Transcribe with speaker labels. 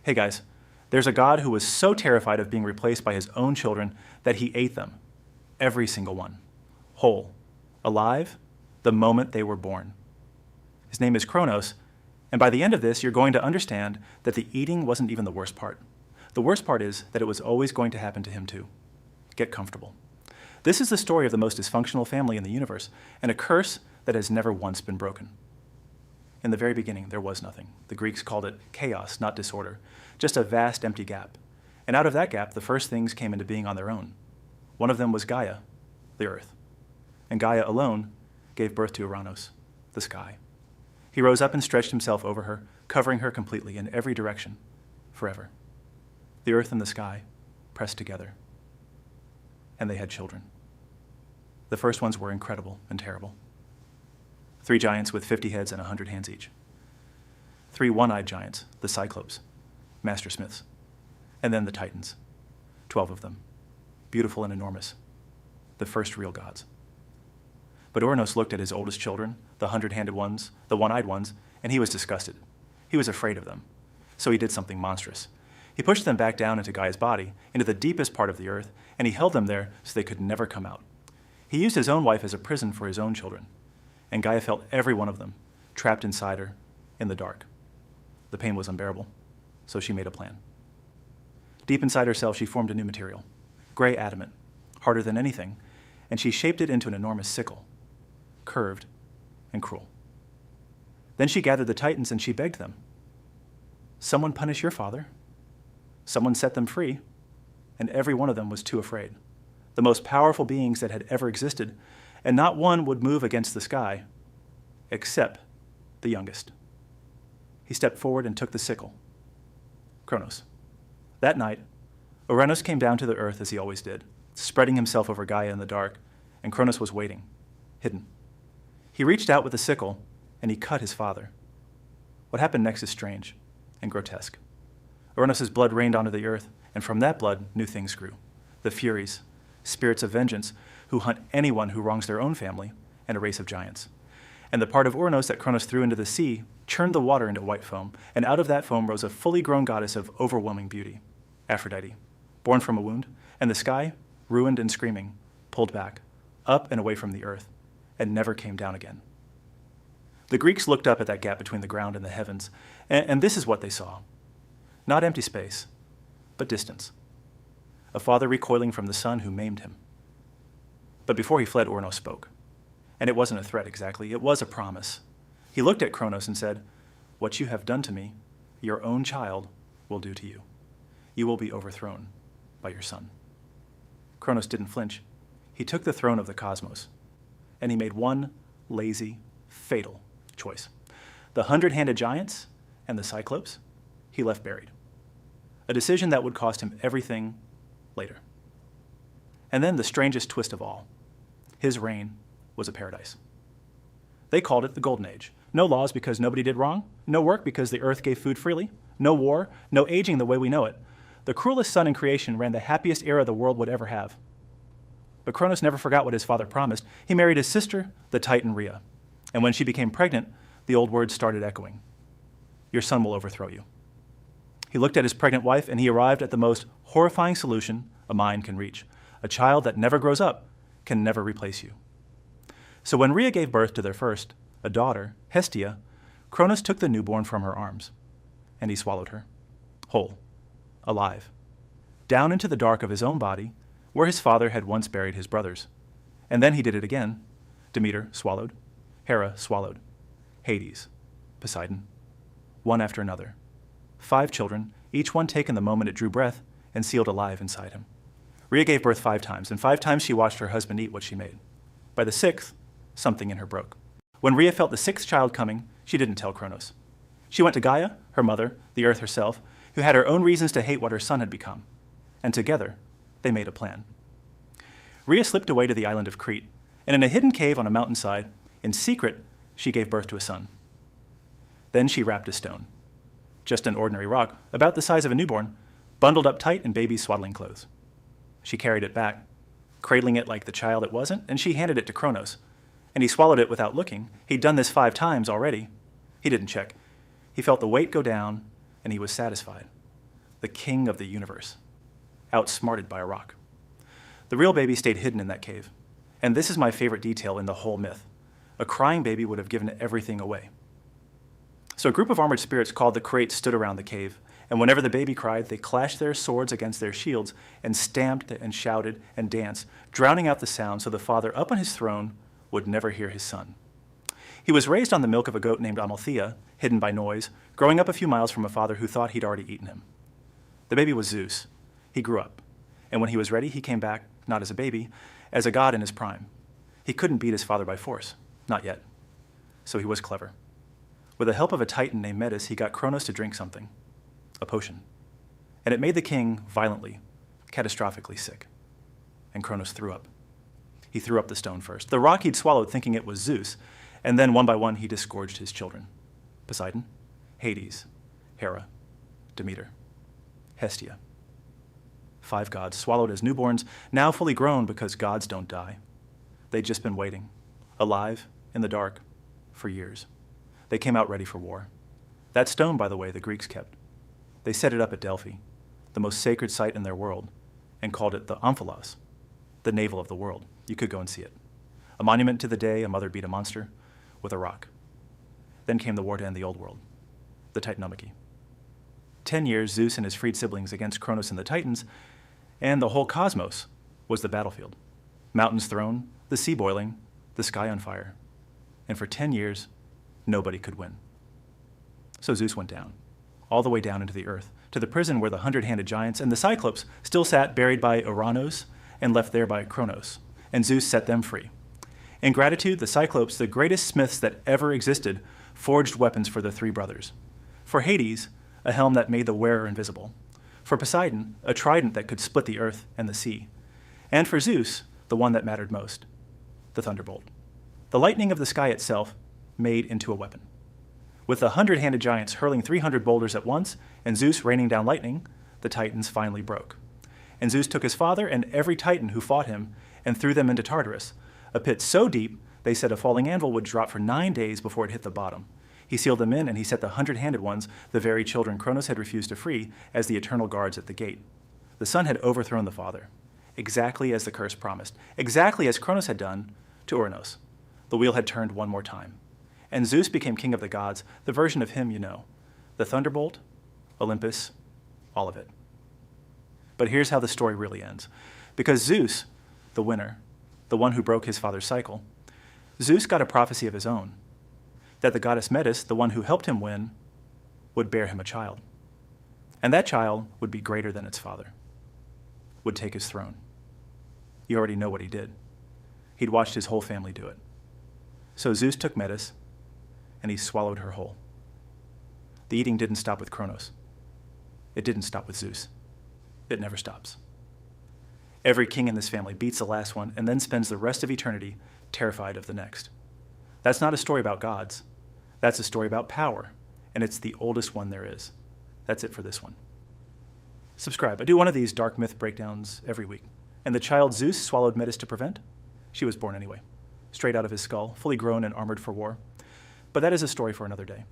Speaker 1: Hey guys, there's a God who was so terrified of being replaced by his own children that he ate them, every single one, whole, alive, the moment they were born. His name is Cronus, and by the end of this, you're going to understand that the eating wasn't even the worst part. The worst part is that it was always going to happen to him too. Get comfortable. This is the story of the most dysfunctional family in the universe, and a curse that has never once been broken. In the very beginning, there was nothing. The Greeks called it chaos, not disorder, just a vast empty gap. And out of that gap, the first things came into being on their own. One of them was Gaia, the earth. And Gaia alone gave birth to Cronus, the sky. He rose up and stretched himself over her, covering her completely in every direction, forever. The earth and the sky pressed together. And they had children. The first ones were incredible and terrible. 3 giants with 50 heads and 100 hands each. 3 one-eyed giants, the Cyclopes, master smiths. And then the Titans, 12 of them, beautiful and enormous, the first real gods. But Cronus looked at his oldest children, the 100-handed ones, the one-eyed ones, and he was disgusted. He was afraid of them. So he did something monstrous. He pushed them back down into Gaia's body, into the deepest part of the earth, and he held them there so they could never come out. He used his own wife as a prison for his own children, and Gaia felt every one of them trapped inside her in the dark. The pain was unbearable, so she made a plan. Deep inside herself, she formed a new material, gray adamant, harder than anything, and she shaped it into an enormous sickle, curved and cruel. Then she gathered the Titans and she begged them, "Someone punish your father. Someone set them free," and every one of them was too afraid. The most powerful beings that had ever existed, and not one would move against the sky, except the youngest. He stepped forward and took the sickle, Cronus. That night, Cronus came down to the earth as he always did, spreading himself over Gaia in the dark, and Cronus was waiting, hidden. He reached out with the sickle, and he cut his father. What happened next is strange and grotesque. Cronus's blood rained onto the earth, and from that blood, new things grew. The Furies, spirits of vengeance, who hunt anyone who wrongs their own family, and a race of giants. And the part of Cronus that Cronus threw into the sea churned the water into white foam, and out of that foam rose a fully grown goddess of overwhelming beauty, Aphrodite, born from a wound, and the sky, ruined and screaming, pulled back, up and away from the earth, and never came down again. The Greeks looked up at that gap between the ground and the heavens, and this is what they saw. Not empty space, but distance. A father recoiling from the son who maimed him. But before he fled, Cronus spoke. And it wasn't a threat exactly, it was a promise. He looked at Cronus and said, "What you have done to me, your own child will do to you. You will be overthrown by your son." Cronus didn't flinch. He took the throne of the cosmos, and he made one lazy, fatal choice. The 100-handed giants and the Cyclopes, he left buried. A decision that would cost him everything later. And then the strangest twist of all. His reign was a paradise. They called it the Golden Age. No laws because nobody did wrong, no work because the earth gave food freely, no war, no aging the way we know it. The cruelest son in creation ran the happiest era the world would ever have. But Cronus never forgot what his father promised. He married his sister, the Titan Rhea. And when she became pregnant, the old words started echoing. "Your son will overthrow you." He looked at his pregnant wife and he arrived at the most horrifying solution a mind can reach. A child that never grows up can never replace you. So when Rhea gave birth to their first, a daughter, Hestia, Cronus took the newborn from her arms, and he swallowed her, whole, alive, down into the dark of his own body, where his father had once buried his brothers. And then he did it again. Demeter swallowed, Hera swallowed, Hades, Poseidon, one after another. 5 children, each one taken the moment it drew breath and sealed alive inside him. Rhea gave birth 5 times, and 5 times she watched her husband eat what she made. By the 6th, something in her broke. When Rhea felt the 6th child coming, she didn't tell Cronus. She went to Gaia, her mother, the earth herself, who had her own reasons to hate what her son had become. And together, they made a plan. Rhea slipped away to the island of Crete, and in a hidden cave on a mountainside, in secret, she gave birth to a son. Then she wrapped a stone, just an ordinary rock, about the size of a newborn, bundled up tight in baby's swaddling clothes. She carried it back, cradling it like the child it wasn't, and she handed it to Cronus. And he swallowed it without looking. He'd done this 5 times already. He didn't check. He felt the weight go down, and he was satisfied. the king of the universe, outsmarted by a rock. The real baby stayed hidden in that cave. And this is my favorite detail in the whole myth. A crying baby would have given everything away. So a group of armored spirits called the Krates stood around the cave, and whenever the baby cried, they clashed their swords against their shields and stamped and shouted and danced, drowning out the sound so the father up on his throne would never hear his son. He was raised on the milk of a goat named Amalthea, hidden by noise, growing up a few miles from a father who thought he'd already eaten him. The baby was Zeus. He grew up, and when he was ready, he came back, not as a baby, as a god in his prime. He couldn't beat his father by force, not yet. So he was clever. With the help of a titan named Metis, he got Cronus to drink something, a potion. And it made the king violently, catastrophically sick. And Cronus threw up. He threw up the stone first, the rock he'd swallowed thinking it was Zeus, and then one by one he disgorged his children. Poseidon, Hades, Hera, Demeter, Hestia. 5 gods swallowed as newborns, now fully grown because gods don't die. They'd just been waiting, alive, in the dark, for years. They came out ready for war. That stone, by the way, the Greeks kept. They set it up at Delphi, the most sacred site in their world, and called it the Omphalos, the navel of the world. You could go and see it. A monument to the day a mother beat a monster with a rock. Then came the war to end the old world, the Titanomachy. 10 years, Zeus and his freed siblings against Cronus and the Titans, and the whole cosmos was the battlefield. Mountains thrown, the sea boiling, the sky on fire. And for 10 years, nobody could win. So Zeus went down, all the way down into the earth, to the prison where the 100-handed giants and the Cyclops still sat buried by Uranos and left there by Cronus, and Zeus set them free. In gratitude, the Cyclops, the greatest smiths that ever existed, forged weapons for the 3 brothers. For Hades, a helm that made the wearer invisible. For Poseidon, a trident that could split the earth and the sea. And for Zeus, the one that mattered most, the thunderbolt. The lightning of the sky itself made into a weapon. With the 100-handed giants hurling 300 boulders at once, and Zeus raining down lightning, the Titans finally broke. And Zeus took his father and every Titan who fought him and threw them into Tartarus, a pit so deep they said a falling anvil would drop for 9 days before it hit the bottom. He sealed them in, and he set the 100-handed ones, the very children Cronus had refused to free, as the eternal guards at the gate. The son had overthrown the father, exactly as the curse promised, exactly as Cronus had done to Uranos. The wheel had turned one more time. And Zeus became king of the gods, the version of him you know. The thunderbolt, Olympus, all of it. But here's how the story really ends. Because Zeus, the winner, the one who broke his father's cycle, Zeus got a prophecy of his own, that the goddess Metis, the one who helped him win, would bear him a child. And that child would be greater than its father, would take his throne. You already know what he did. He'd watched his whole family do it. So Zeus took Metis, and he swallowed her whole. The eating didn't stop with Cronus. It didn't stop with Zeus. It never stops. Every king in this family beats the last one and then spends the rest of eternity terrified of the next. That's not a story about gods. That's a story about power, and it's the oldest one there is. That's it for this one. Subscribe. I do one of these dark myth breakdowns every week. And the child Zeus swallowed Metis to prevent? She was born anyway, straight out of his skull, fully grown and armored for war. But that is a story for another day.